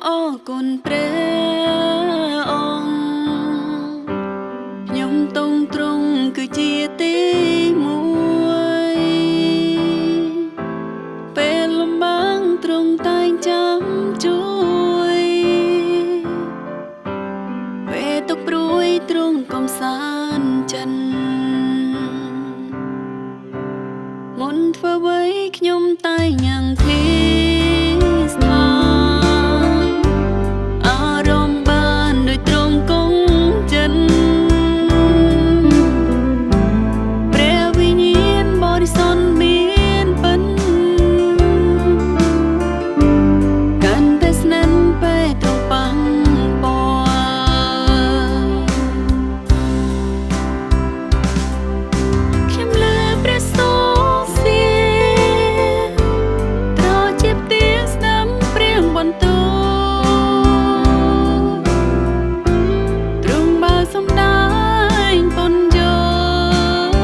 អរគុណព្រះអង្គខ្ញុំទង់ទ្រង់គឺជាទីមួយពេលលំបាកទ្រង់តែងចាំជួយពេលទុកព្រួយទ្រង់កំសាន្តចិត្តមុនធ្វើអ្វីខ្ញុំតែងញ៉ាំងធីស្ថាអារម្មណ៍បានដោយទ្រង់គង់ចិត្តព្រះវិញ្ញាណបរិសុទ្ធមានពិនកាន់តែស្និទ្ធពេលទ្រង់ប៉ះពាល់ខ្ញុំលើព្រះសូរបន្ទូទ្រង់បើសំដែងពន្យល់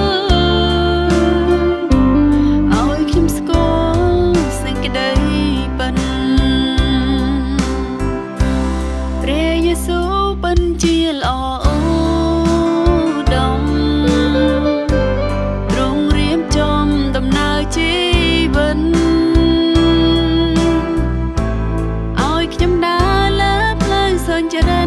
ឲ្យខ្ញុំស្គាល់សេចក្តីពិនព្រះយេស៊ូវពិនជាល្អអូដំទ្រង់រៀបចំដំណើរជីវិតខ្ញុំដើរលើផ្លូវសុចរិ